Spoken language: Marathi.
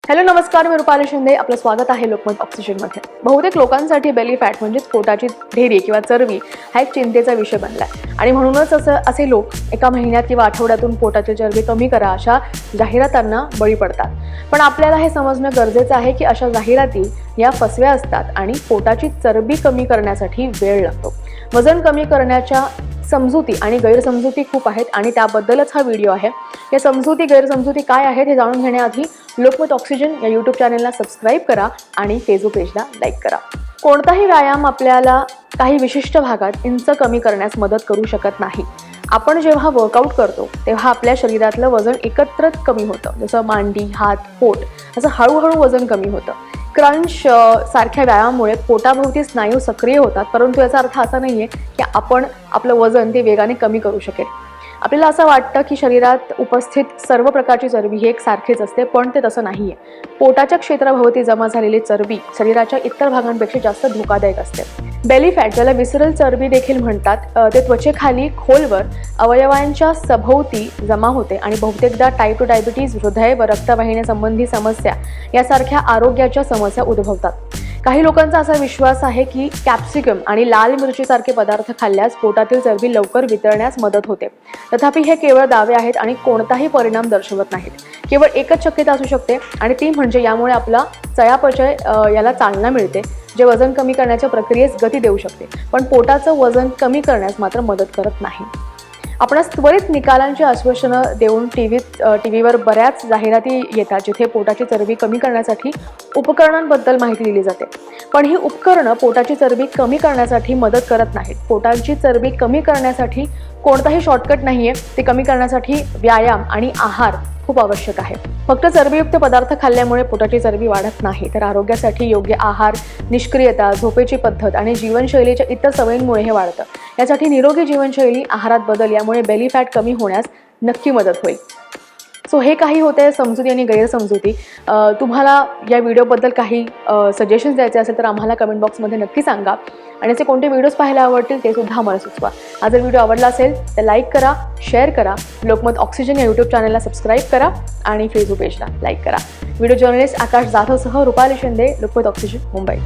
हॅलो नमस्कार, मी रुपाली शिंदे. आपलं स्वागत आहे लोकमत ऑक्सिजनमध्ये. बहुतेक लोकांसाठी बेली फॅट म्हणजेच पोटाची ढेरी किंवा चरबी हा एक चिंतेचा विषय बनलाय आणि म्हणूनच असे लोक एका महिन्यात किंवा आठवड्यातून पोटाची चरबी कमी करा अशा जाहिरातांना बळी पडतात. पण आपल्याला हे समजणं गरजेचं आहे की अशा जाहिराती या फसव्या असतात आणि पोटाची चरबी कमी करण्यासाठी वेळ लागतो. वजन कमी करण्याच्या समजुती आणि गैरसमजुती खूप आहेत आणि त्याबद्दलच हा व्हिडिओ आहे. या समजुती गैरसमजुती काय आहेत हे जाणून घेण्याआधी लोकमत ऑक्सिजन या यूट्यूब चॅनलला सबस्क्राईब करा आणि फेसबुक पेजला लाईक करा. कोणताही व्यायाम आपल्याला काही विशिष्ट भागात इंच कमी करण्यास मदत करू शकत नाही. आपण जेव्हा वर्कआउट करतो तेव्हा आपल्या शरीरातलं वजन एकत्र कमी होतं, जसं मांडी, हात, पोट असं हळूहळू वजन कमी होतं. क्रंच सारख्या व्यायामामुळे पोटाभोवती स्नायू सक्रिय होतात, परंतु याचा अर्थ असा नाहीये की आपण आपलं वजन ते वेगाने कमी करू शकेल. आपल्याला असं वाटतं की शरीरात उपस्थित सर्व प्रकारची चरबी ही एक सारखीच असते, पण ते तसं नाहीये. पोटाच्या क्षेत्राभोवती जमा झालेली चरबी शरीराच्या इतर भागांपेक्षा जास्त धोकादायक असते. बेली फॅट, ज्याला विसरल चरबी देखील म्हणतात, ते त्वचेखाली खोलवर अवयवांच्या सभोवती जमा होते आणि बहुतेकदा टाईप 2 डायबिटीज, हृदय व रक्तवाहिन्यासंबंधी समस्या यासारख्या आरोग्याच्या समस्या उद्भवतात. काही लोकांचा असा विश्वास आहे की कॅप्सिकम आणि लाल मिरचीसारखे पदार्थ खाल्ल्यास पोटातील चरबी लवकर वितळण्यास मदत होते. तथापि हे केवळ दावे आहेत आणि कोणताही परिणाम दर्शवत नाहीत. केवळ एकच शक्यता असू शकते आणि ती म्हणजे यामुळे आपला चयापचय याला चालना मिळते, जे वजन कमी करण्याच्या प्रक्रियेस गती देऊ शकते, पण पोटाचं वजन कमी करण्यास मात्र मदत करत नाही. आपणास त्वरित निकालांची आश्वासनं देऊन टीव्हीवर बऱ्याच जाहिराती येतात, जिथे पोटाची चरबी कमी करण्यासाठी उपकरणांबद्दल माहिती दिली जाते. पण ही उपकरणं पोटाची चरबी कमी करण्यासाठी मदत करत नाहीत. पोटाची चरबी कमी करण्यासाठी कोणताही शॉर्टकट नाहीये. ते कमी करण्यासाठी व्यायाम आणि आहार खूप आवश्यक आहे. फक्त चरबीयुक्त पदार्थ खाल्ल्यामुळे पोटाची चरबी वाढत नाही, तर आरोग्यासाठी योग्य आहार, निष्क्रियता, झोपेची पद्धत आणि जीवनशैलीच्या इतर सवयींमुळे हे वाढतं. यासाठी निरोगी जीवनशैली, आहारात बदल यामुळे बेली फॅट कमी होण्यास नक्की मदत होईल. सो हे काही होते समजुती आणि गैरसमजुती. तुम्हाला या व्हिडिओबद्दल काही सजेशन्स द्यायचे असेल तर आम्हाला कमेंट बॉक्समध्ये नक्की सांगा आणि असे कोणते व्हिडिओज पाहायला आवडतील ते सुद्धा आम्हाला सुचवा. हा जर व्हिडिओ आवडला असेल तर लाईक करा, शेअर करा, लोकमत ऑक्सिजन या यूट्यूब चॅनलला सबस्क्राईब करा आणि फेसबुक पेजला लाईक करा. व्हिडिओ जर्नलिस्ट आकाश जाधवसह रुपाली शिंदे, लोकमत ऑक्सिजन, मुंबई.